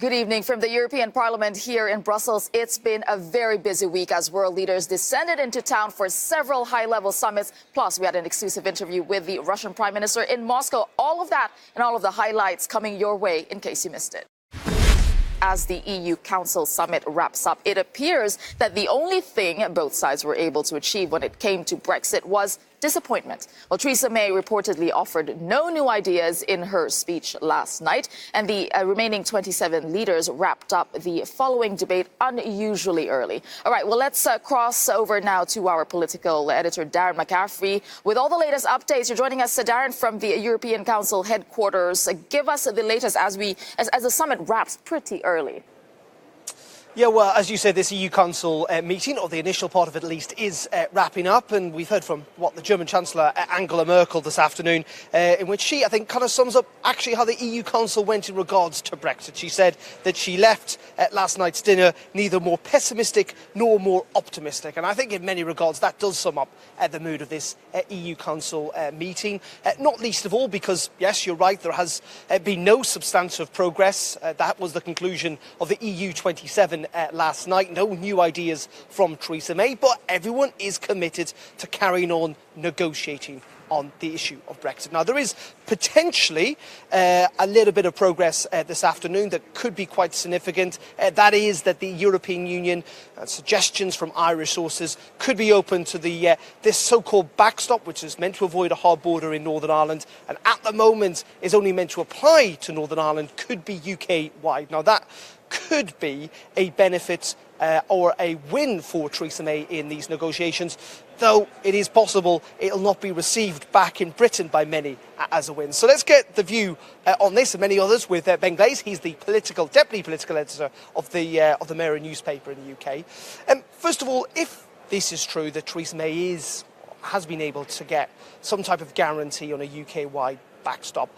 Good evening from the European Parliament here in Brussels. It's been a very busy week as world leaders descended into town for several high-level summits. Plus, we had an exclusive interview with the Russian Prime Minister in Moscow. All of that and all of the highlights coming your way in case you missed it. As the EU Council summit wraps up, it appears that the only thing both sides were able to achieve when it came to Brexit was disappointment. Well, Theresa May reportedly offered no new ideas in her speech last night, and the remaining 27 leaders wrapped up the following debate unusually early. All right, well, let's cross over now to our political editor, Darren McCaffrey. With all the latest updates, you're joining us, Darren, from the European Council headquarters. Give us the latest as the summit wraps pretty early. Yeah, well, as you said, this EU Council meeting, or the initial part of it at least, is wrapping up. And we've heard from the German Chancellor Angela Merkel this afternoon, in which she, I think, kind of sums up actually how the EU Council went in regards to Brexit. She said that she left last night's dinner neither more pessimistic nor more optimistic. And I think in many regards that does sum up the mood of this EU Council meeting. Not least of all because, yes, you're right, there has been no substantive progress. That was the conclusion of the EU 27 last night. No new ideas from Theresa May, but everyone is committed to carrying on negotiating on the issue of Brexit. Now, there is potentially a little bit of progress this afternoon that could be quite significant. That is that the European Union, suggestions from Irish sources, could be open to this so-called backstop, which is meant to avoid a hard border in Northern Ireland, and at the moment is only meant to apply to Northern Ireland, could be UK-wide. Now, that could be a benefit or a win for Theresa May in these negotiations, though it is possible it'll not be received back in Britain by many as a win. So let's get the view on this and many others with Ben Glaze. He's the deputy political editor of the Mirror newspaper in the UK. First of all, if this is true that Theresa May has been able to get some type of guarantee on a UK-wide backstop,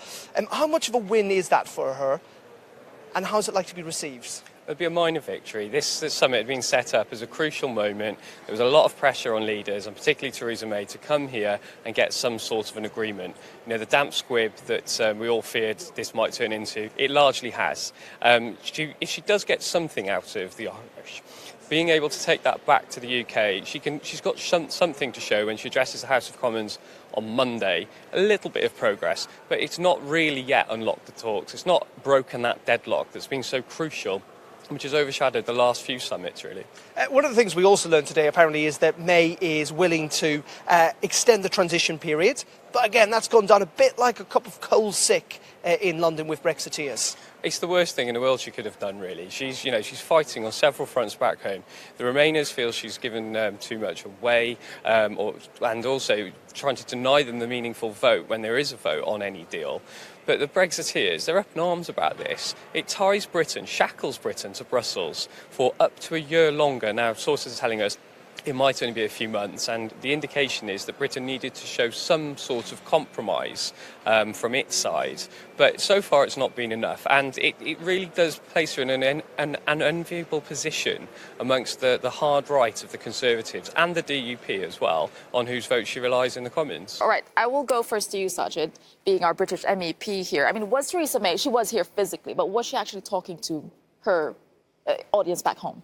how much of a win is that for her? And how is it like to be received? It would be a minor victory. This summit had been set up as a crucial moment. There was a lot of pressure on leaders, and particularly Theresa May, to come here and get some sort of an agreement. You know, the damp squib that we all feared this might turn into, it largely has. If she does get something out of the Irish, being able to take that back to the UK, she's got something to show when she addresses the House of Commons on Monday. A little bit of progress, but it's not really yet unlocked the talks. It's not broken that deadlock that's been so crucial, which has overshadowed the last few summits, really. One of the things we also learned today, apparently, is that May is willing to extend the transition period. But again, that's gone down a bit like a cup of cold sick in London with Brexiteers. It's the worst thing in the world she could have done, really. She's fighting on several fronts back home. The Remainers feel she's given too much away, and also trying to deny them the meaningful vote when there is a vote on any deal. But the Brexiteers, they're up in arms about this. It ties Britain, shackles Britain to Brussels for up to a year longer. Now, sources are telling us it might only be a few months, and the indication is that Britain needed to show some sort of compromise from its side. But so far it's not been enough, and it really does place her in an unenviable position amongst the hard right of the Conservatives and the DUP as well, on whose vote she relies in the Commons. All right, I will go first to you, Sajid, being our British MEP here. I mean, was Theresa May, she was here physically, but was she actually talking to her audience back home?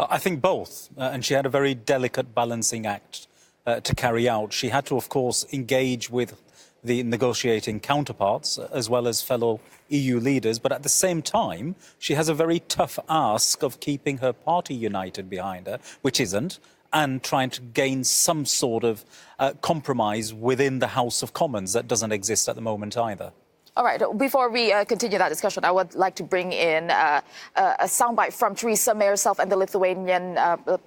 I think both, and she had a very delicate balancing act to carry out. She had to, of course, engage with the negotiating counterparts as well as fellow EU leaders, but at the same time, she has a very tough ask of keeping her party united behind her, which isn't, and trying to gain some sort of compromise within the House of Commons that doesn't exist at the moment either. All right, before we continue that discussion, I would like to bring in a soundbite from Theresa May herself and the Lithuanian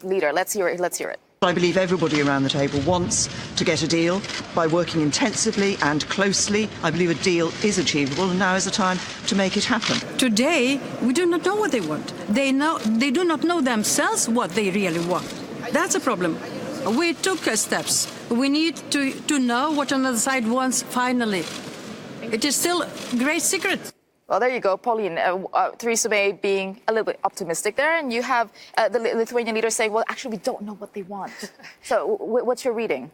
leader. Let's hear it. I believe everybody around the table wants to get a deal. By working intensively and closely, I believe a deal is achievable, and now is the time to make it happen. Today, we do not know what they want. They do not know themselves what they really want. That's a problem. We took steps. We need to know what another side wants finally. It is still a great secret. Well, there you go, Pauline. Theresa May being a little bit optimistic there, and you have the Lithuanian leader saying, well, actually, we don't know what they want. So what's your reading?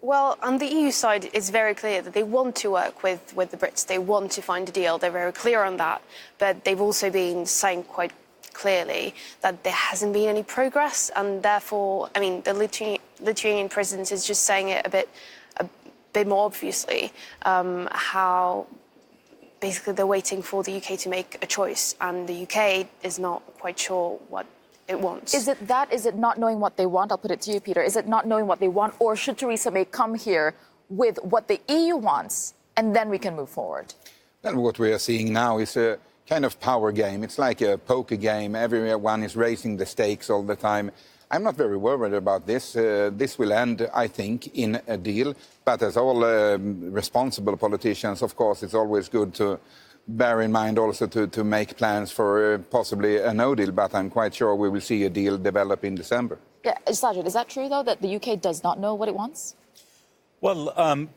Well, on the EU side, it's very clear that they want to work with the Brits. They want to find a deal. They're very clear on that. But they've also been saying quite clearly that there hasn't been any progress, and therefore, I mean, the Lithuanian president is just saying it a bit more obviously, how basically they're waiting for the UK to make a choice, and the UK is not quite sure what it wants. Is it that? Is it not knowing what they want? I'll put it to you, Peter. Is it not knowing what they want, or should Theresa May come here with what the EU wants, and then we can move forward? Well, what we are seeing now is a kind of power game. It's like a poker game. Everyone is raising the stakes all the time. I'm not very worried about this. This will end, I think, in a deal. But as all responsible politicians, of course, it's always good to bear in mind also to make plans for possibly a no deal. But I'm quite sure we will see a deal develop in December. Yeah, Sajid, is that true, though, that the UK does not know what it wants? Well,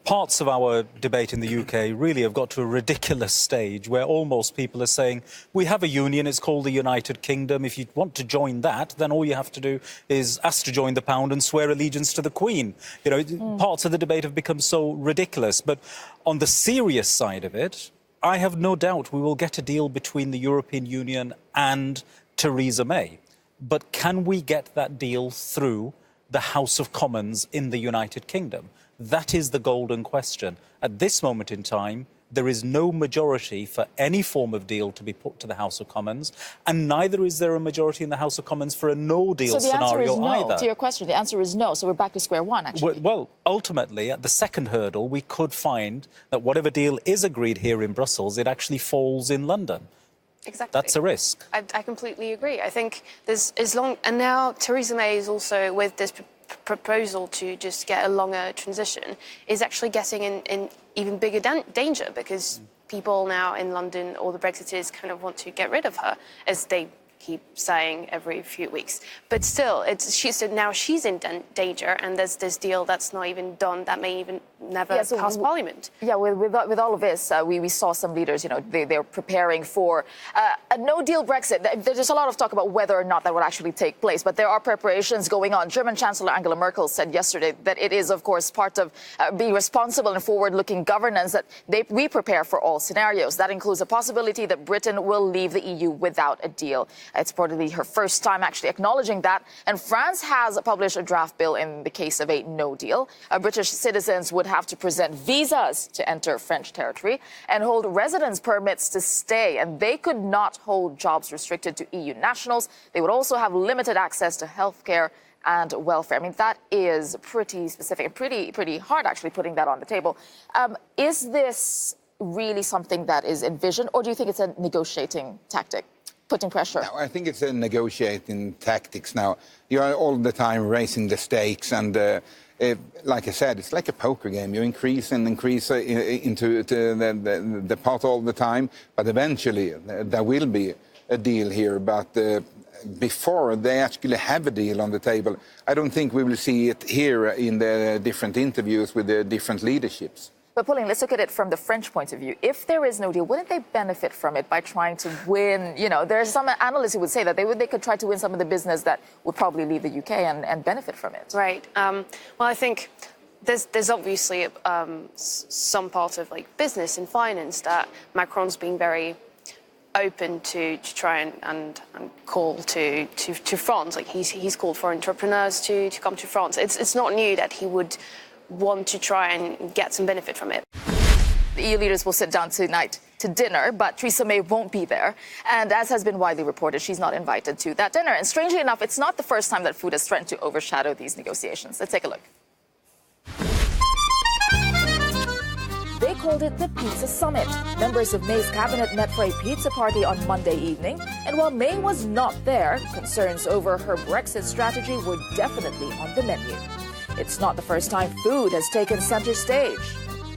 parts of our debate in the UK really have got to a ridiculous stage where almost people are saying, we have a union, it's called the United Kingdom. If you want to join that, then all you have to do is ask to join the pound and swear allegiance to the Queen. You know, parts of the debate have become so ridiculous. But on the serious side of it, I have no doubt we will get a deal between the European Union and Theresa May. But can we get that deal through the House of Commons in the United Kingdom? That is the golden question. At this moment in time, there is no majority for any form of deal to be put to the House of Commons, and neither is there a majority in the House of Commons for a no-deal scenario either. So the answer is no to your question. The answer is no. So we're back to square one, actually. Well, ultimately, at the second hurdle, we could find that whatever deal is agreed here in Brussels, it actually falls in London. Exactly. That's a risk. I completely agree. I think there's and now Theresa May is also with this proposal to just get a longer transition is actually getting in even bigger danger, because people now in London, all the Brexiteers, kind of want to get rid of her, as they keep saying every few weeks. But still, now she's in danger, and there's this deal that's not even done, that may even never pass Parliament. Yeah, with all of this, we saw some leaders, you know, they're preparing for a no-deal Brexit. There's a lot of talk about whether or not that would actually take place, but there are preparations going on. German Chancellor Angela Merkel said yesterday that it is, of course, part of being responsible and forward-looking governance that we prepare for all scenarios. That includes a possibility that Britain will leave the EU without a deal. It's reportedly her first time actually acknowledging that. And France has published a draft bill in the case of a no deal. British citizens would have to present visas to enter French territory and hold residence permits to stay. And they could not hold jobs restricted to EU nationals. They would also have limited access to healthcare and welfare. I mean, that is pretty specific and pretty hard, actually, putting that on the table. Is this really something that is envisioned, or do you think it's a negotiating tactic? Putting pressure? No, I think it's a negotiating tactics now. You are all the time raising the stakes, and like I said, it's like a poker game. You increase and increase into the pot all the time, but eventually there will be a deal here. But before they actually have a deal on the table, I don't think we will see it here in the different interviews with the different leaderships. But Pauline, let's look at it from the French point of view. If there is no deal, wouldn't they benefit from it by trying to win? You know, there's some analysts who would say that they could try to win some of the business that would probably leave the UK and benefit from it. Right. Well, I think there's obviously some part of like business and finance that Macron's been very open to try and call to France. Like he's called for entrepreneurs to come to France. It's not new that he would want to try and get some benefit from it. The EU leaders will sit down tonight to dinner, but Theresa May won't be there. And as has been widely reported, she's not invited to that dinner. And strangely enough, it's not the first time that food has threatened to overshadow these negotiations. Let's take a look. They called it the Pizza Summit. Members of May's cabinet met for a pizza party on Monday evening. And while May was not there, concerns over her Brexit strategy were definitely on the menu. It's not the first time food has taken center stage.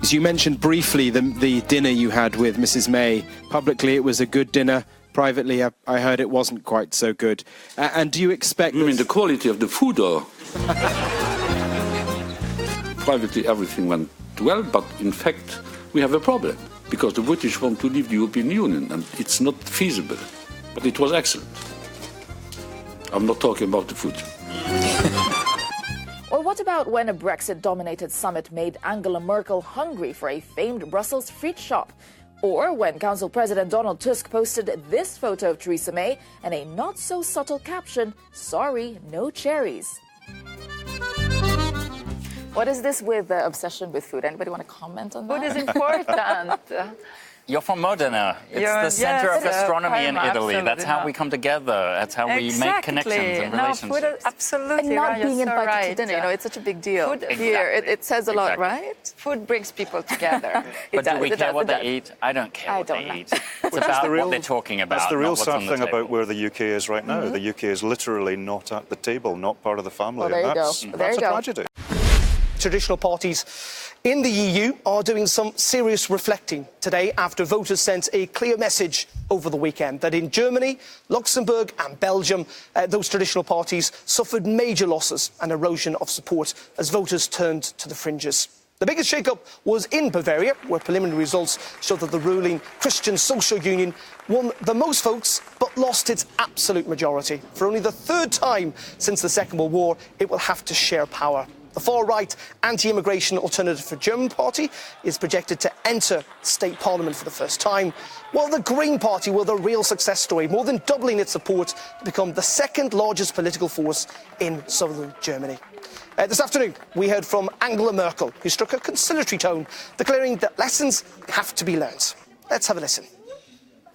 As you mentioned briefly, the dinner you had with Mrs. May. Publicly, it was a good dinner. Privately, I heard it wasn't quite so good. And do you expect... You mean the quality of the food, or...? Privately, everything went well, but in fact, we have a problem. because the British want to leave the European Union, and it's not feasible. But it was excellent. I'm not talking about the food. Or what about when a Brexit-dominated summit made Angela Merkel hungry for a famed Brussels fruit shop? Or when Council President Donald Tusk posted this photo of Theresa May and a not-so-subtle caption, "Sorry, no cherries." What is this with the obsession with food? Anybody want to comment on that? Food is important. You're from Modena. It's the center of gastronomy in Italy. That's how we come together. That's how we make connections and relationships. No, food, absolutely. And not right. being You're so invited right. to dinner, it's such a big deal. Food, here, it says a lot, right? Food brings people together. But do we care what they eat? I don't care what they eat. It's about what they're talking about. That's the real sad thing table. about where the UK is right now. The UK is literally not at the table, not part of the family. Well, there you go. That's a tragedy. Traditional parties in the EU are doing some serious reflecting today after voters sent a clear message over the weekend that in Germany, Luxembourg and Belgium, those traditional parties suffered major losses and erosion of support as voters turned to the fringes. The biggest shake-up was in Bavaria, where preliminary results showed that the ruling Christian Social Union won the most votes but lost its absolute majority. For only the third time since the Second World War, it will have to share power. The far-right anti-immigration Alternative for German party is projected to enter state parliament for the first time, while the Green Party were the real success story, more than doubling its support to become the second largest political force in southern Germany. This afternoon, we heard from Angela Merkel, who struck a conciliatory tone, declaring that lessons have to be learned. Let's have a listen.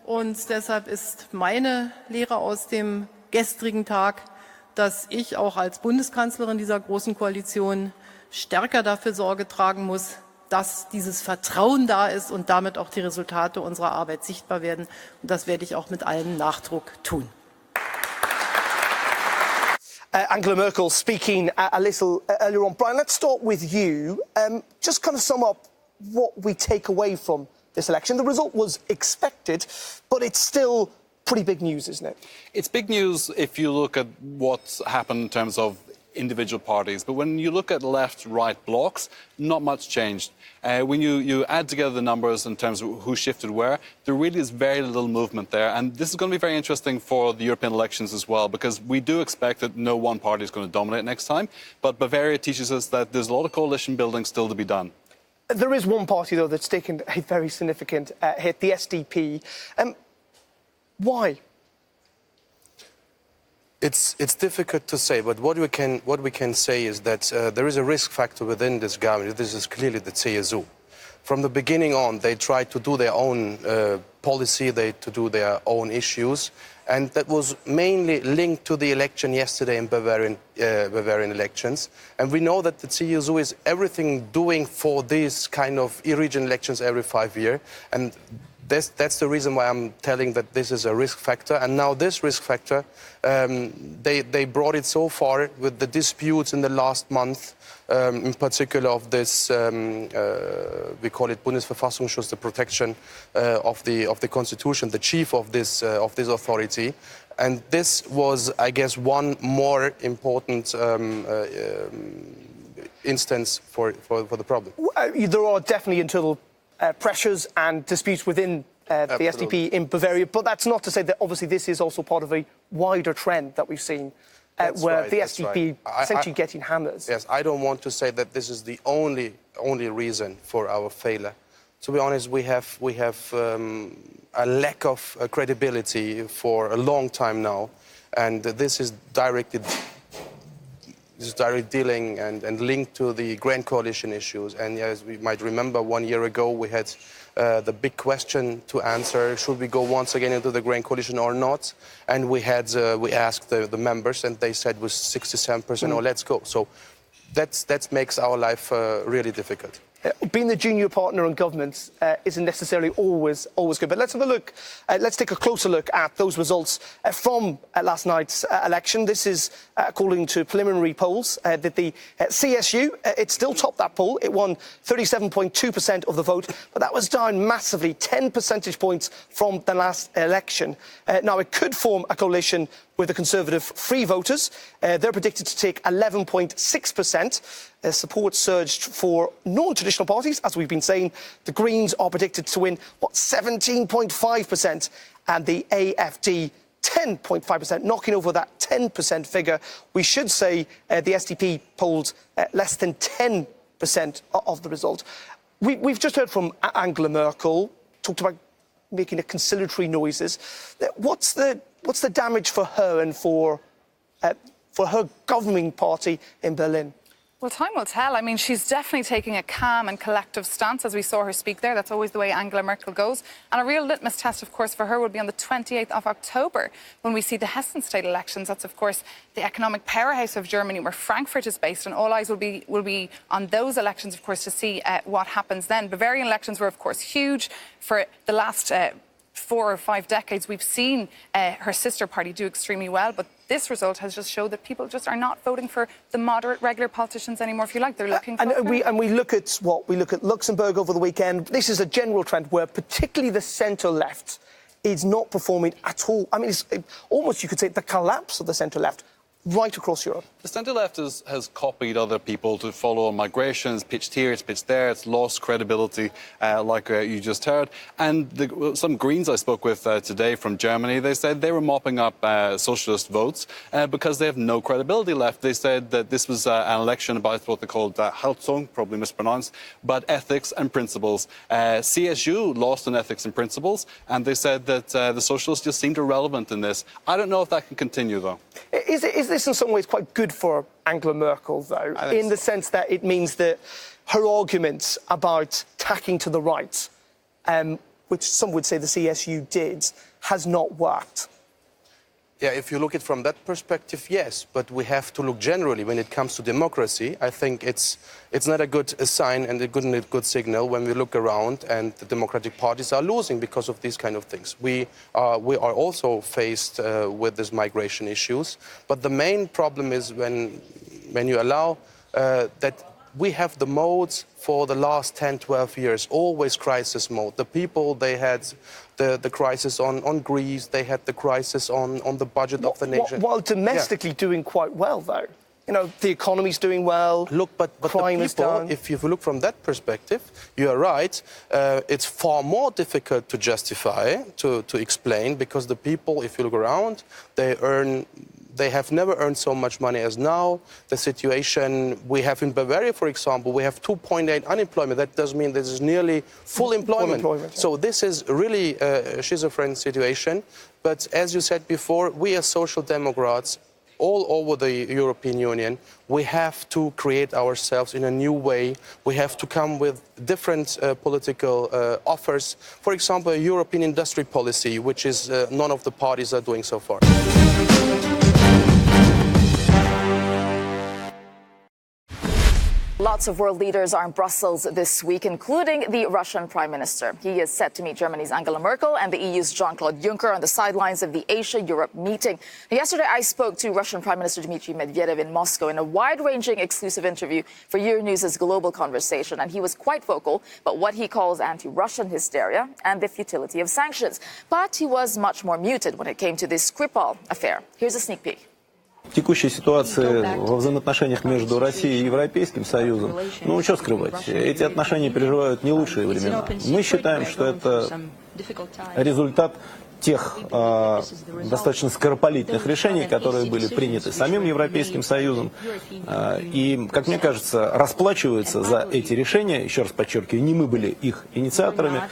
Und deshalb ist meine Lehre aus dem gestrigen Tag, dass ich auch als Bundeskanzlerin dieser großen Koalition stärker dafür Sorge tragen muss, dass dieses Vertrauen da ist und damit auch die Resultate unserer Arbeit sichtbar werden. Und das werde ich auch mit allem Nachdruck tun. Angela Merkel speaking a little earlier on. Brian, let's start with you. Just kind of sum up what we take away from this election. The result was expected, but it's still pretty big news, isn't it? It's big news if you look at what's happened in terms of individual parties. But when you look at left-right blocks, not much changed. When you add together the numbers in terms of who shifted where, there really is very little movement there. And this is going to be very interesting for the European elections as well, because we do expect that no one party is going to dominate next time. But Bavaria teaches us that there's a lot of coalition building still to be done. There is one party, though, that's taken a very significant hit, the SDP. Why? It's difficult to say, but what we can say is that there is a risk factor within this government. This is clearly the CSU. From the beginning on, they tried to do their own policy, to do their own issues, and that was mainly linked to the election yesterday in Bavarian elections. And we know that the CSU is everything doing for these kind of regional elections every 5 years, and that's the reason why I'm telling that this is a risk factor. And now this risk factor, they brought it so far with the disputes in the last month, in particular of this, we call it Bundesverfassungsschutz, the protection of the Constitution, the chief of this authority. And this was, I guess, one more important instance for the problem. There are definitely internal pressures and disputes within the SDP in Bavaria, but that's not to say that obviously this is also part of a wider trend that we've seen where the SDP essentially getting hammered. Yes, I don't want to say that this is the only reason for our failure. To be honest, we have a lack of credibility for a long time now, and this is directly dealing and linked to the Grand Coalition issues. And as we might remember, 1 year ago we had the big question to answer: should we go once again into the Grand Coalition or not? And we asked the members, and they said with 67%, "Oh, let's go." So that makes our life really difficult. Being the junior partner in government isn't necessarily always good. But let's have a look. Let's take a closer look at those results from last night's election. This is according to preliminary polls that the CSU, it still topped that poll. It won 37.2% of the vote, but that was down massively, 10 percentage points from the last election. Now, it could form a coalition with the Conservative Free Voters. They're predicted to take 11.6%. Support surged for non-traditional parties, as we've been saying. The Greens are predicted to win, 17.5%, and the AfD 10.5%, knocking over that 10% figure. We should say the SDP polled less than 10% of the result. We've just heard from Angela Merkel, talked about making conciliatory noises. What's the damage for her and for her governing party in Berlin? Well, time will tell. I mean, she's definitely taking a calm and collective stance, as we saw her speak there. That's always the way Angela Merkel goes. And a real litmus test, of course, for her will be on the 28th of October, when we see the Hessen state elections. That's, of course, the economic powerhouse of Germany, where Frankfurt is based, and all eyes will be on those elections, of course, to see what happens then. Bavarian elections were, of course, huge for the last 4 or 5 decades. We've seen her sister party do extremely well, but this result has just showed that people just are not voting for the moderate, regular politicians anymore, if you like. They're looking for... And we look at Luxembourg over the weekend. This is a general trend where particularly the centre-left is not performing at all. I mean, it's almost, you could say, the collapse of the centre-left right across Europe. The centre-left has copied other people to follow on migration. It's pitched here, it's pitched there. It's lost credibility, like you just heard. And some Greens I spoke with today from Germany, they said they were mopping up socialist votes because they have no credibility left. They said that this was an election about what they called Haltung, probably mispronounced, but ethics and principles. CSU lost on ethics and principles, and they said that the socialists just seemed irrelevant in this. I don't know if that can continue, though. Is this in some ways quite good for Angela Merkel, though, in the sense that it means that her arguments about tacking to the right, which some would say the CSU did, has not worked? Yeah, if you look at it from that perspective, yes. But we have to look generally when it comes to democracy. I think it's not a good sign and a good signal when we look around and the democratic parties are losing because of these kind of things. We are also faced with these migration issues. But the main problem is when you allow that we have the modes for the last 10, 12 years, always crisis mode. The people, they had the crisis on Greece, they had the crisis on the budget of the nation. While domestically doing quite well, though. You know, the economy's doing well, but crime is down. If you look from that perspective, you are right. It's far more difficult to justify, to explain, because the people, if you look around, they have never earned so much money as now. The situation we have in Bavaria, for example, we have 2.8 unemployment. That does mean this is nearly full employment. Yeah. So this is really a schizophrenic situation. But as you said before, we as social democrats all over the European Union, we have to create ourselves in a new way. We have to come with different political offers. For example, a European industry policy, which is none of the parties are doing so far. Lots of world leaders are in Brussels this week, including the Russian Prime Minister. He is set to meet Germany's Angela Merkel and the EU's Jean-Claude Juncker on the sidelines of the Asia-Europe meeting. Yesterday, I spoke to Russian Prime Minister Dmitry Medvedev in Moscow in a wide-ranging exclusive interview for Euronews' Global Conversation, and he was quite vocal about what he calls anti-Russian hysteria and the futility of sanctions. But he was much more muted when it came to this Skripal affair. Here's a sneak peek. Текущая ситуация во взаимоотношениях между Россией и Европейским Союзом, ну, что скрывать, эти отношения переживают не лучшие времена. Мы считаем, что это результат тех достаточно скоропалительных решений, которые были приняты самим Европейским Союзом. И, как мне кажется, расплачиваются за эти решения, еще раз подчеркиваю, не мы были их инициаторами,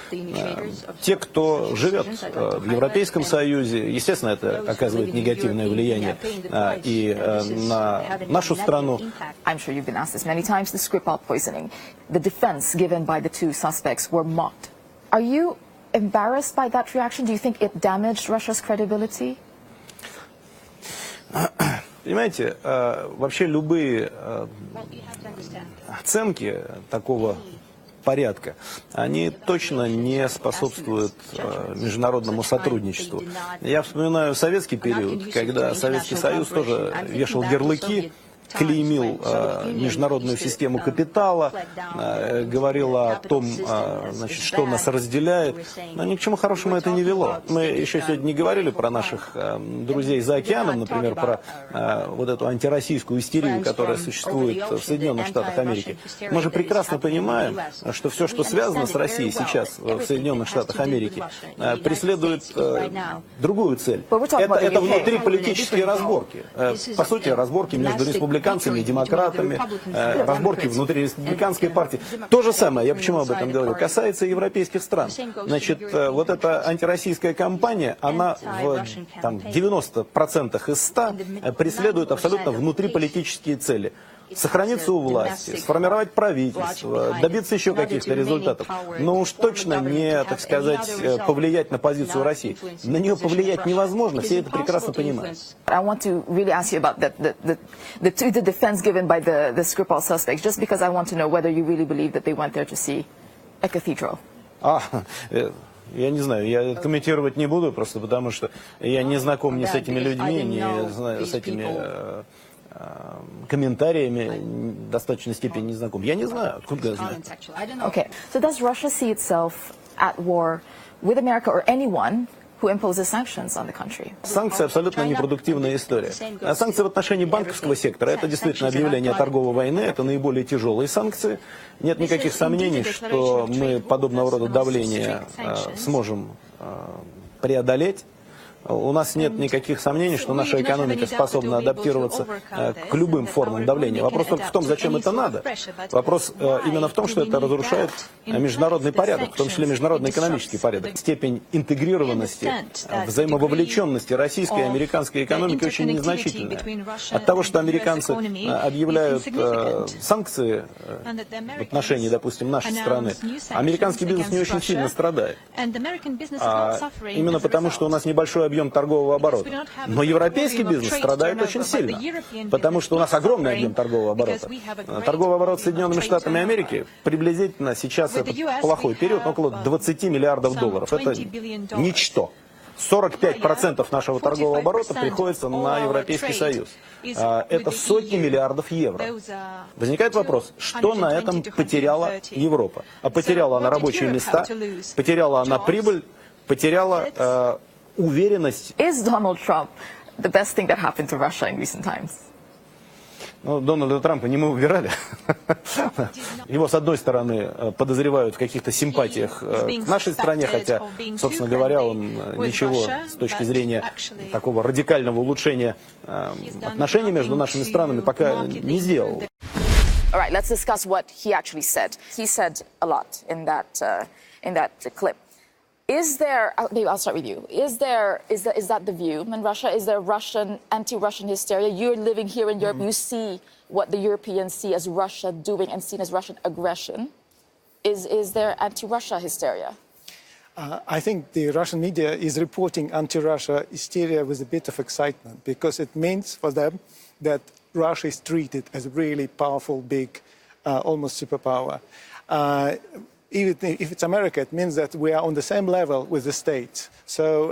те, кто живет в Европейском Союзе. Естественно, это оказывает негативное влияние и на нашу страну. I'm sure you've been asked this many times, the Skripal poisoning. The defense given by the two suspects were mocked. Are you embarrassed by that reaction? Do you think it damaged Russia's credibility? Понимаете, вообще любые оценки такого порядка, они точно не способствуют международному сотрудничеству. Я вспоминаю советский период, когда Советский Союз тоже вешал ярлыки клеймил международную систему капитала, говорил о том, значит, что нас разделяет. Но ни к чему хорошему это не вело. Мы еще сегодня не говорили про наших друзей за океаном, например, про вот эту антироссийскую истерию, которая существует в Соединенных Штатах Америки. Мы же прекрасно понимаем, что все, что связано с Россией сейчас в Соединенных Штатах Америки, преследует другую цель. Это внутриполитические разборки. По сути, разборки между республиканцами и демократами, разборки внутри республиканской партии. То же самое, я почему об этом говорю, касается европейских стран. Значит, вот эта антироссийская кампания, она в 90% из 100 преследует абсолютно внутриполитические цели. Сохраниться у власти, сформировать правительство, добиться еще каких-то результатов, но уж точно не, так сказать, повлиять на позицию России. На нее повлиять невозможно, все это прекрасно понимают. I want to really ask you about the defense given by the Skripal suspects, just because I want to know whether you really believe that they went there to see a cathedral. Я не знаю, я комментировать не буду, просто потому что я не знаком ни с этими людьми, ни с этими комментариями, в достаточной степени не знаком. Я не знаю, откуда я знаю. Okay, so does Russia see itself at war with America or anyone who imposes sanctions on the country? Санкции абсолютно непродуктивная история. Санкции в отношении банковского сектора – это действительно объявление торговой войны, это наиболее тяжелые санкции. Нет никаких сомнений, что мы подобного рода давление сможем преодолеть. У нас нет никаких сомнений, что наша экономика способна адаптироваться к любым формам давления. Вопрос только в том, зачем это надо. Вопрос именно в том, что это разрушает международный порядок, в том числе международный экономический порядок. Степень интегрированности, взаимововлеченности российской и американской экономики очень незначительная. От того, что американцы объявляют санкции в отношении, допустим, нашей страны, американский бизнес не очень сильно страдает. Именно потому, что у нас небольшой объем торгового оборота. Но европейский бизнес страдает очень сильно, потому что у нас огромный объем торгового оборота. Торговый оборот с Соединенными Штатами Америки приблизительно сейчас, это плохой период, около 20 миллиардов долларов. Это ничто. 45% нашего торгового оборота приходится на Европейский Союз. Это сотни миллиардов евро. Возникает вопрос, что на этом потеряла Европа? А потеряла она рабочие места, потеряла она прибыль, потеряла уверенность. Is Donald Trump the best thing that happened to Russia in recent times? Ну, Дональда Трампа не мы выбирали. Его, с одной стороны, подозревают в каких-то симпатиях к нашей стране, хотя, собственно говоря, он ничего с точки зрения такого радикального улучшения отношений между нашими странами пока не сделал. All right, let's discuss what he actually said. He said a lot in that clip. Is there, maybe I'll start with you, is that the view in Russia? Is there Russian, anti-Russian hysteria? You're living here in Europe, you see what the Europeans see as Russia doing and seen as Russian aggression. Is there anti-Russia hysteria? I think the Russian media is reporting anti-Russia hysteria with a bit of excitement because it means for them that Russia is treated as a really powerful, big, almost superpower. Even if it's America, it means that we are on the same level with the States. So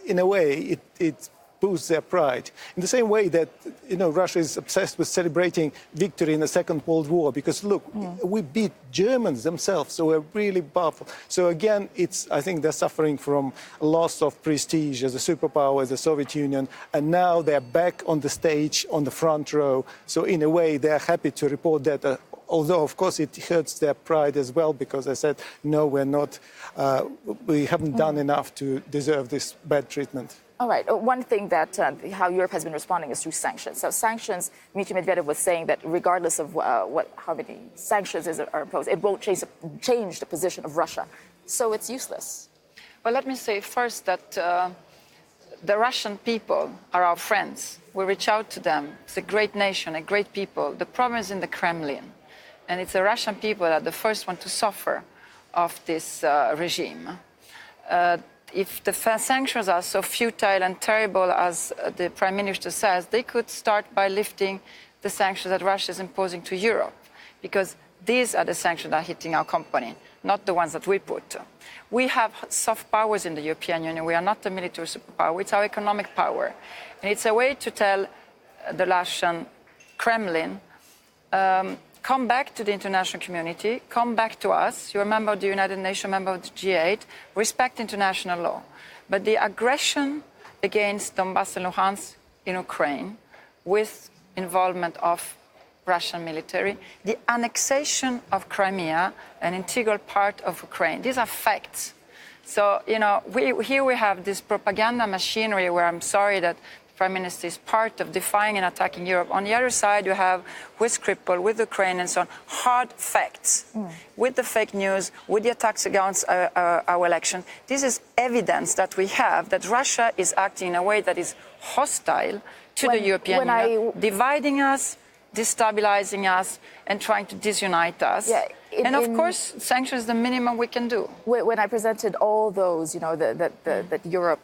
in a way, it boosts their pride. In the same way that, Russia is obsessed with celebrating victory in the Second World War because, look, we beat Germans themselves, so we're really powerful. So again, I think they're suffering from a loss of prestige as a superpower, as the Soviet Union, and now they're back on the stage, on the front row. So in a way, they're happy to report that. Although, of course, it hurts their pride as well because they said, no, we haven't done enough to deserve this bad treatment. All right. One thing that how Europe has been responding is through sanctions. So sanctions, Dmitry Medvedev was saying that regardless of how many sanctions are imposed, it won't change the position of Russia. So it's useless. Well, let me say first that the Russian people are our friends. We reach out to them. It's a great nation, a great people. The problem is in the Kremlin. And it's the Russian people that are the first one to suffer of this regime. If the sanctions are so futile and terrible as the Prime Minister says, they could start by lifting the sanctions that Russia is imposing to Europe, because these are the sanctions that are hitting our company, not the ones that we put. We have soft powers in the European Union. We are not a military superpower. It's our economic power. And it's a way to tell the Russian Kremlin, come back to the international community, come back to us. You're a member of the United Nations, member of the G8, respect international law. But the aggression against Donbass and Luhansk in Ukraine, with involvement of Russian military, the annexation of Crimea, an integral part of Ukraine, these are facts. So, you know, here we have this propaganda machinery where I'm sorry that Prime Minister is part of defying and attacking Europe. On the other side, you have with cripple, with Ukraine and so on, hard facts. With the fake news, with the attacks against our election. This is evidence that we have that Russia is acting in a way that is hostile to the European Union, dividing us, destabilizing us, and trying to disunite us. Yeah, and of course, sanctions is the minimum we can do. When I presented all those, you know, that Europe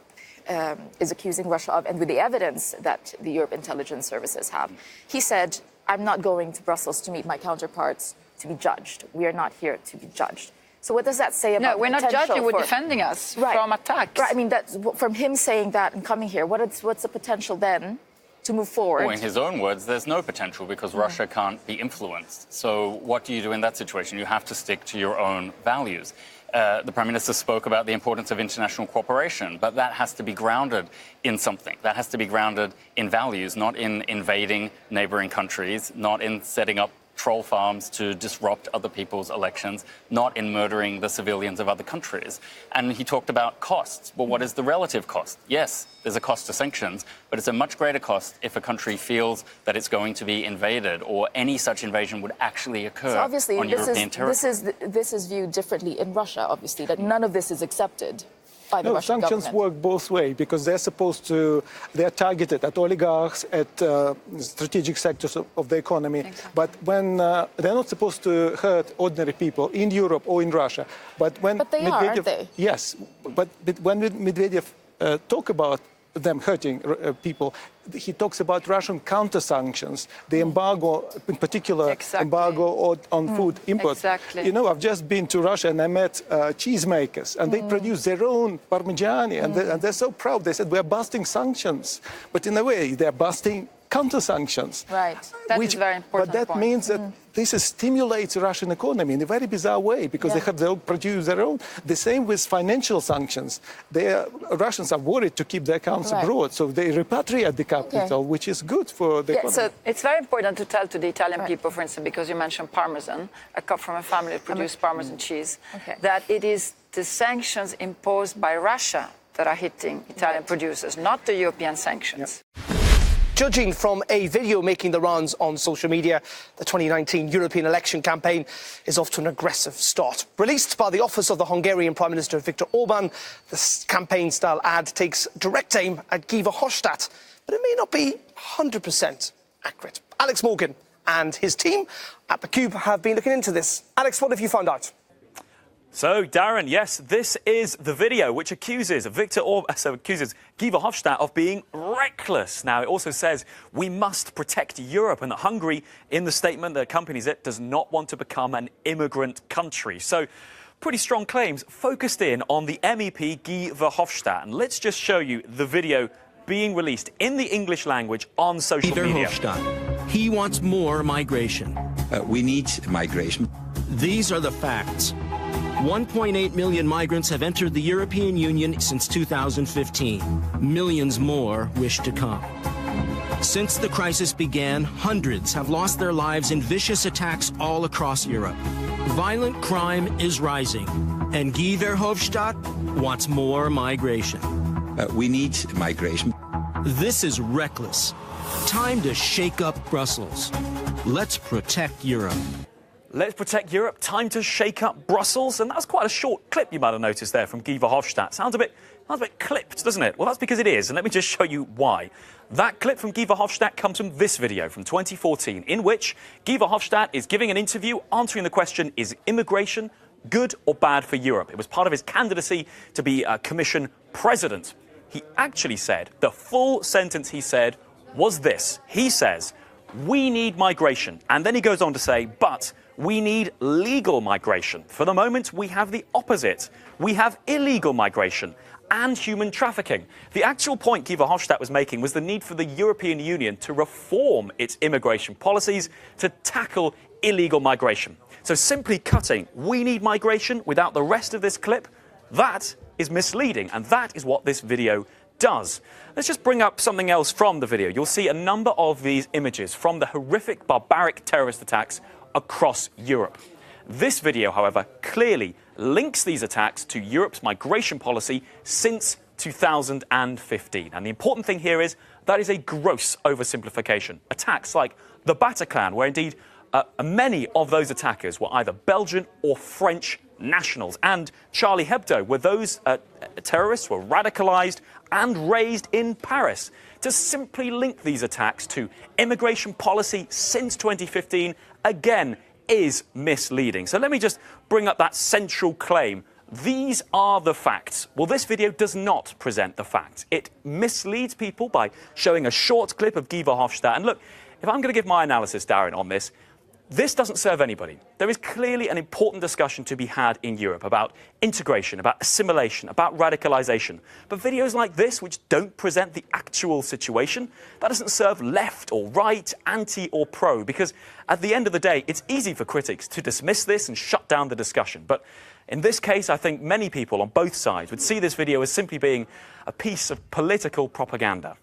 is accusing Russia of, and with the evidence that the Europe intelligence services have, he said, I'm not going to Brussels to meet my counterparts to be judged. We are not here to be judged. So what does that say about No, we're not judging, we're defending us from attacks. Right, I mean, that's, from him saying that and coming here, what's the potential then to move forward? Well, in his own words, there's no potential because Russia can't be influenced. So what do you do in that situation? You have to stick to your own values. The Prime Minister spoke about the importance of international cooperation, but that has to be grounded in something. That has to be grounded in values, not in invading neighboring countries, not in setting up troll farms to disrupt other people's elections, not in murdering the civilians of other countries. And he talked about costs. Well, what is the relative cost? Yes, there's a cost to sanctions, but it's a much greater cost if a country feels that it's going to be invaded or any such invasion would actually occur so obviously, on European territory. This is viewed differently in Russia, obviously, that none of this is accepted by the Russian sanctions government. work both ways because they're targeted at oligarchs, at strategic sectors of the economy. Exactly. But when they're not supposed to hurt ordinary people in Europe or in Russia. But when they Medvedev, are, aren't they? Yes, but when Medvedev talk about them hurting people, he talks about Russian counter-sanctions, the embargo, in particular, embargo on food imports. Exactly. You know, I've just been to Russia and I met cheesemakers, and they produce their own Parmigiani, and they're so proud. They said, we're busting sanctions. But in a way, they're busting counter-sanctions. Right. That is very important. But that means that this stimulates the Russian economy in a very bizarre way because they'll produce their own. The same with financial sanctions. Russians are worried to keep their accounts abroad, so they repatriate the capital, which is good for the economy. So it's very important to tell to the Italian people, for instance, because you mentioned Parmesan, I come from a family that produced Parmesan cheese, that it is the sanctions imposed by Russia that are hitting Italian producers, not the European sanctions. Judging from a video making the rounds on social media, the 2019 European election campaign is off to an aggressive start. Released by the office of the Hungarian Prime Minister Viktor Orban, the campaign-style ad takes direct aim at Guy Verhofstadt, but it may not be 100% accurate. Alex Morgan and his team at The Cube have been looking into this. Alex, what have you found out? So, Darren, yes, this is the video which accuses Guy Verhofstadt of being reckless. Now, it also says we must protect Europe, and that Hungary, in the statement that accompanies it, does not want to become an immigrant country. So, pretty strong claims focused in on the MEP Guy Verhofstadt. And let's just show you the video being released in the English language on social media. Verhofstadt. He wants more migration. We need migration. These are the facts. 1.8 million migrants have entered the European Union since 2015. Millions more wish to come. Since the crisis began, hundreds have lost their lives in vicious attacks all across Europe. Violent crime is rising, and Guy Verhofstadt wants more migration. We need migration. This is reckless. Time to shake up Brussels. Let's protect Europe. Let's protect Europe. Time to shake up Brussels. And that's quite a short clip you might have noticed there from Guy Verhofstadt. Sounds a bit clipped, doesn't it? Well, that's because it is. And let me just show you why. That clip from Guy Verhofstadt comes from this video from 2014, in which Guy Verhofstadt is giving an interview answering the question, is immigration good or bad for Europe? It was part of his candidacy to be Commission president. He actually said, the full sentence he said was this. He says, we need migration. And then he goes on to say, but we need legal migration. For the moment, we have the opposite. We have illegal migration. and human trafficking. The actual point Guy Verhofstadt was making was the need for the European Union to reform its immigration policies to tackle illegal migration. So simply cutting "we need migration" without the rest of this clip, that is misleading, and that is what this video does. Let's just bring up something else from the video. You'll see a number of these images from the horrific, barbaric terrorist attacks across Europe. This video, however, clearly links these attacks to Europe's migration policy since 2015. And the important thing here is that is a gross oversimplification. Attacks like the Bataclan, where indeed many of those attackers were either Belgian or French nationals, and Charlie Hebdo, where those terrorists were radicalized and raised in Paris. To simply link these attacks to immigration policy since 2015, again, is misleading. So let me just bring up that central claim. These are the facts. Well, this video does not present the facts. It misleads people by showing a short clip of Guy Verhofstadt. And look, if I'm going to give my analysis, Darren, on this, this doesn't serve anybody. There is clearly an important discussion to be had in Europe about integration, about assimilation, about radicalization. But videos like this, which don't present the actual situation, that doesn't serve left or right, anti or pro, because at the end of the day, it's easy for critics to dismiss this and shut down the discussion. But in this case, I think many people on both sides would see this video as simply being a piece of political propaganda.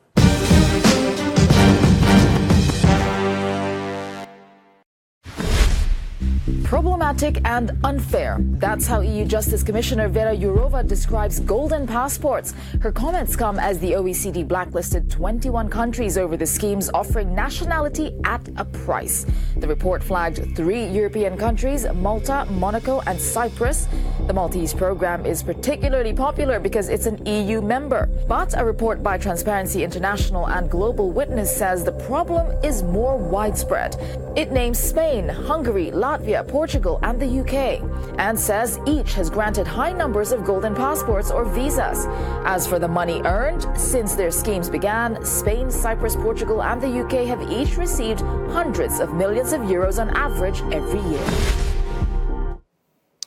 Problematic and unfair. That's how EU Justice Commissioner Vera Jourova describes golden passports. Her comments come as the OECD blacklisted 21 countries over the schemes offering nationality at a price. The report flagged 3 European countries, Malta, Monaco and Cyprus. The Maltese program is particularly popular because it's an EU member. But a report by Transparency International and Global Witness says the problem is more widespread. It names Spain, Hungary, Latvia, Portugal and the UK, and says each has granted high numbers of golden passports or visas. As for the money earned, since their schemes began, Spain, Cyprus, Portugal and the UK have each received hundreds of millions of euros on average every year.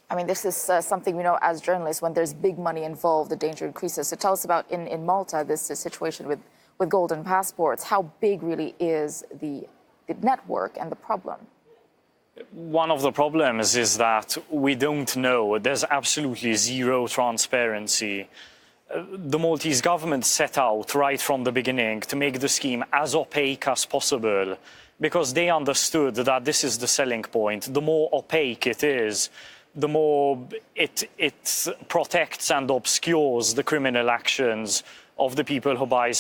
I mean, this is something we know as journalists, when there's big money involved, the danger increases. So tell us about in Malta, this situation with golden passports. How big really is the network and the problem? One of the problems is that we don't know. There's absolutely zero transparency. The Maltese government set out right from the beginning to make the scheme as opaque as possible because they understood that this is the selling point. The more opaque it is, the more it protects and obscures the criminal actions of the people who buy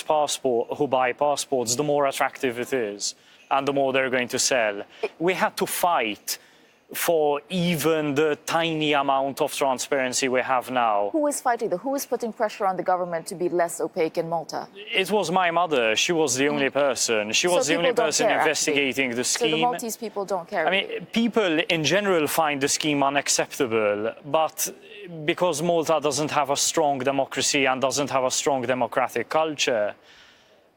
passports, the more attractive it is. And the more they're going to sell. We had to fight for even the tiny amount of transparency we have now. Who is fighting? Who is putting pressure on the government to be less opaque in Malta? It was my mother. She was the only person. She was the only person investigating the scheme. So the Maltese people don't care? I mean, people in general find the scheme unacceptable, but because Malta doesn't have a strong democracy and doesn't have a strong democratic culture,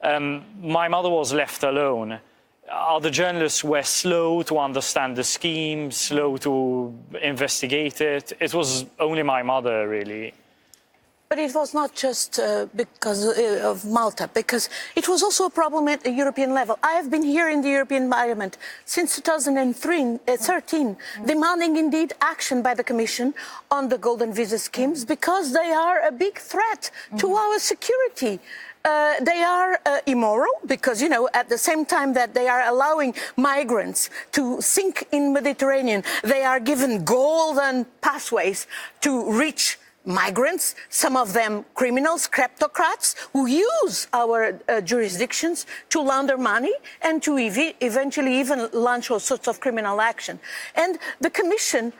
my mother was left alone. Other journalists were slow to understand the scheme, slow to investigate it. It was only my mother, really. But it was not just because of Malta, because it was also a problem at the European level. I have been here in the European Parliament since 2013, demanding indeed action by the Commission on the golden visa schemes, because they are a big threat to our security. They are immoral because, you know, at the same time that they are allowing migrants to sink in Mediterranean, they are given golden pathways to reach migrants, some of them criminals, kleptocrats, who use our jurisdictions to launder money and to eventually even launch all sorts of criminal action. And the Commission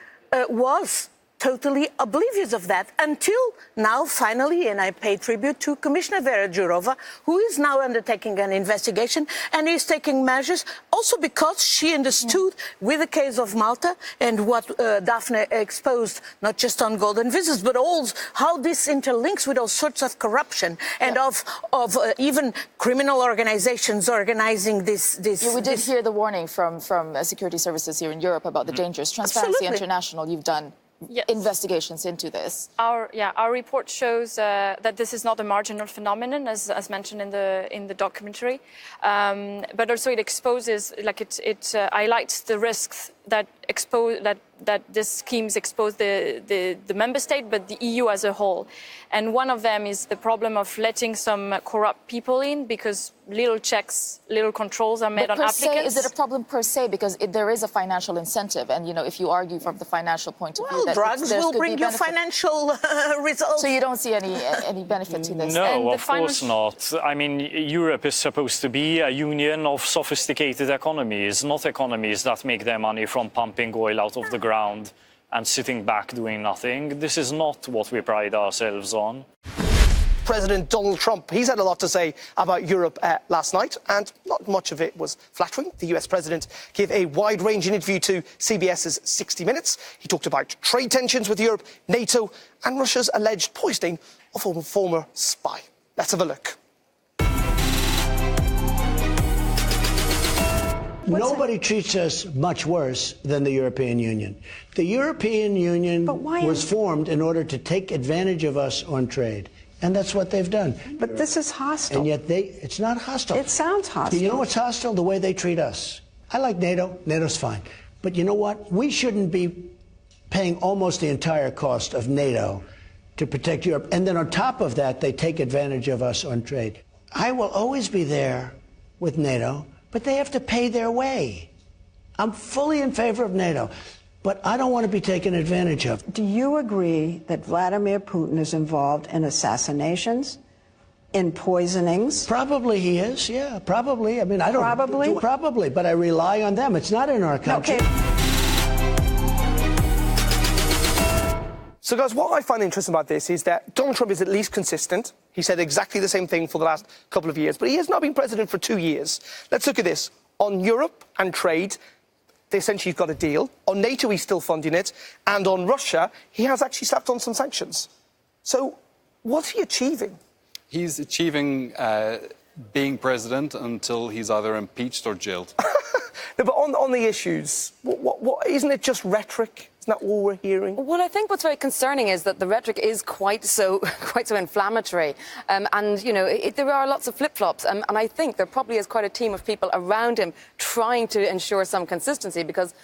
was totally oblivious of that until now, finally, and I pay tribute to Commissioner Vera Jourova, who is now undertaking an investigation and is taking measures also because she understood with the case of Malta and what Daphne exposed, not just on golden visas, but also how this interlinks with all sorts of corruption and of even criminal organizations organizing this. We did hear the warning from security services here in Europe about the dangers. Transparency International, you've done investigations into this. Our report shows that this is not a marginal phenomenon, as mentioned in the documentary, but also it exposes, like it highlights the risks that these schemes expose the member state, but the EU as a whole. And one of them is the problem of letting some corrupt people in, because little checks, little controls are made But on per se, applicants. is it a problem per se? Because there is a financial incentive, and if you argue from the financial point of view, that drugs will bring you financial results. So you don't see any benefit to this? No, of course not. I mean, Europe is supposed to be a union of sophisticated economies, not economies that make their money from pumping oil out of the ground and sitting back doing nothing. This is not what we pride ourselves on. President Donald Trump, he's had a lot to say about Europe last night, and not much of it was flattering. The US president gave a wide-ranging interview to CBS's 60 Minutes. He talked about trade tensions with Europe, NATO, and Russia's alleged poisoning of a former spy. Let's have a look. Nobody treats us much worse than the European Union. The European Union was formed in order to take advantage of us on trade. And that's what they've done. But this is hostile. And yet it's not hostile. It sounds hostile. You know what's hostile? The way they treat us. I like NATO. NATO's fine. But you know what? We shouldn't be paying almost the entire cost of NATO to protect Europe. And then on top of that, they take advantage of us on trade. I will always be there with NATO, but they have to pay their way. I'm fully in favor of NATO, but I don't want to be taken advantage of. Do you agree that Vladimir Putin is involved in assassinations, in poisonings? Probably he is, yeah, probably. I mean, I don't... Probably, but I rely on them. It's not in our country. Okay. So, guys, what I find interesting about this is that Donald Trump is at least consistent. He said exactly the same thing for the last couple of years, but he has not been president for 2 years. Let's look at this. On Europe and trade, they essentially got a deal. On NATO, he's still funding it. And on Russia, he has actually slapped on some sanctions. So what's he achieving? He's achieving being president until he's either impeached or jailed. No, but on the issues, what isn't it just rhetoric? Isn't that all we're hearing? Well, I think what's very concerning is that the rhetoric is quite so inflammatory. And, there are lots of flip-flops. And I think there probably is quite a team of people around him trying to ensure some consistency, because,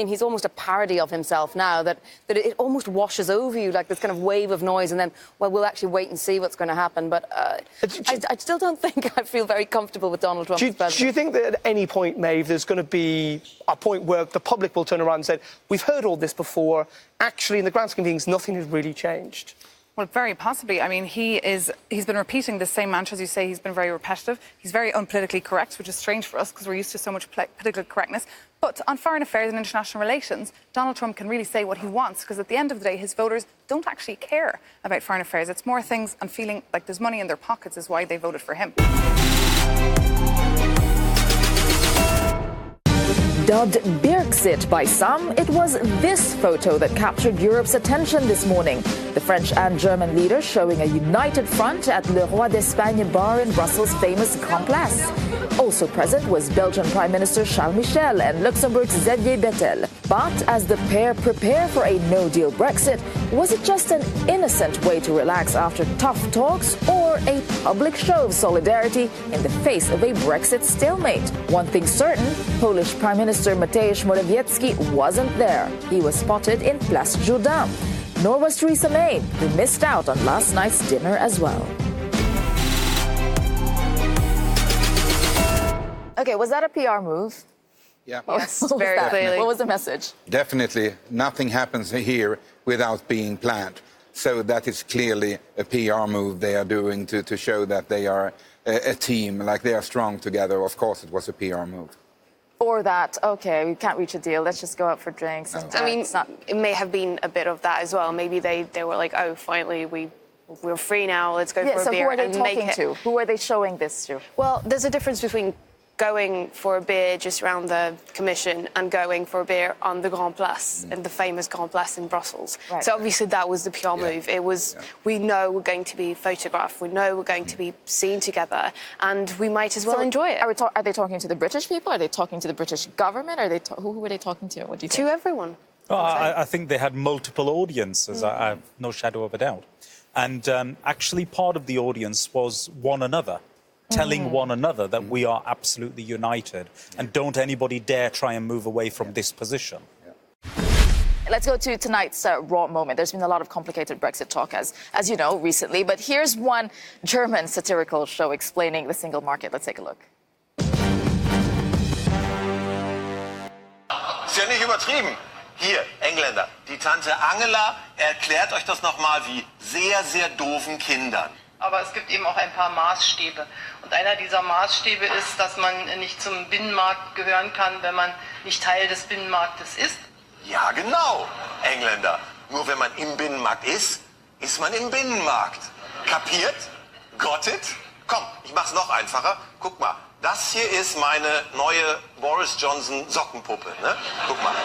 he's almost a parody of himself now, that it almost washes over you like this kind of wave of noise, and then, we'll actually wait and see what's going to happen. But I still don't think I feel very comfortable with Donald Trump as president. Do you think that at any point, Maeve, there's going to be a point where the public will turn around and say, we've heard all this before, actually, in the grand scheme of things, nothing has really changed? Well, very possibly. I mean, he's been repeating the same mantra, as you say. He's been very repetitive. He's very unpolitically correct, which is strange for us because we're used to so much political correctness. But on foreign affairs and international relations, Donald Trump can really say what he wants, because at the end of the day, his voters don't actually care about foreign affairs. It's more things and feeling like there's money in their pockets is why they voted for him. Dubbed Brexit by some, it was this photo that captured Europe's attention this morning. The French and German leaders showing a united front at Le Roi d'Espagne bar in Brussels' famous Grand Place. Also present was Belgian Prime Minister Charles Michel and Luxembourg's Xavier Bettel. But as the pair prepare for a no-deal Brexit, was it just an innocent way to relax after tough talks, or a public show of solidarity in the face of a Brexit stalemate? One thing certain, Polish Prime Minister Mateusz Morawiecki wasn't there. He was spotted in Place Jourdain. Nor was Theresa May, who missed out on last night's dinner as well. Okay, was that a PR move? Yeah. Yes, very clearly. What was the message? Definitely, nothing happens here without being planned. So that is clearly a PR move they are doing to show that they are a team, like they are strong together. Of course, it was a PR move. Or that, okay, we can't reach a deal, let's just go out for drinks. And, it may have been a bit of that as well. Maybe they were like, oh, finally, we're free now, let's go for a beer. Who are they talking to? Who are they showing this to? Well, there's a difference between going for a beer just around the Commission and going for a beer on the Grand Place, and the famous Grand Place in Brussels. Right. So obviously that was the PR move. It was, we know we're going to be photographed, we know we're going to be seen together, and we might as well enjoy it. Are they talking to the British people? Are they talking to the British government? Who are they talking to? What do you think? To everyone. Well, I think they had multiple audiences, I have no shadow of a doubt. And actually part of the audience was one another, telling one another that we are absolutely united and don't anybody dare try and move away from this position. Let's go to tonight's raw moment. There's been a lot of complicated Brexit talk, as you know, recently. But here's one German satirical show explaining the single market. Let's take a look. Ist ja nicht übertrieben. Hier, Engländer, die Tante Angela erklärt euch das nochmal wie sehr, sehr doofen Kindern. Aber es gibt eben auch ein paar Maßstäbe. Und einer dieser Maßstäbe ist, dass man nicht zum Binnenmarkt gehören kann, wenn man nicht Teil des Binnenmarktes ist. Ja, genau, Engländer. Nur wenn man im Binnenmarkt ist, ist man im Binnenmarkt. Kapiert? Got it? Komm, ich mach's noch einfacher. Guck mal, das hier ist meine neue Boris Johnson Sockenpuppe. Ne? Guck mal.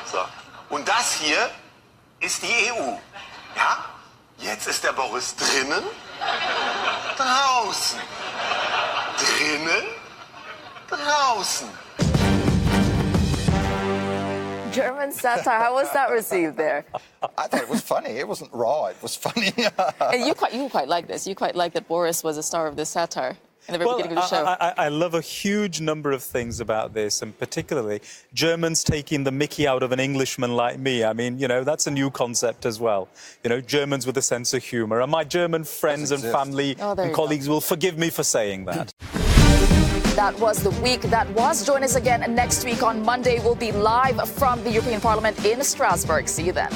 So. Und das hier ist die EU. Ja? Jetzt ist der Boris drinnen, draußen. Drinnen, draußen. German satire. How was that received there? I thought it was funny. It wasn't raw. It was funny. And you quite like this. You quite like that Boris was a star of this satire in the very beginning of the show. I love a huge number of things about this, and particularly Germans taking the mickey out of an Englishman like me. I mean, you know, that's a new concept as well. You know, Germans with a sense of humour. And my German friends and family and colleagues will forgive me for saying that. That was the week that was. Join us again next week on Monday. We'll be live from the European Parliament in Strasbourg. See you then.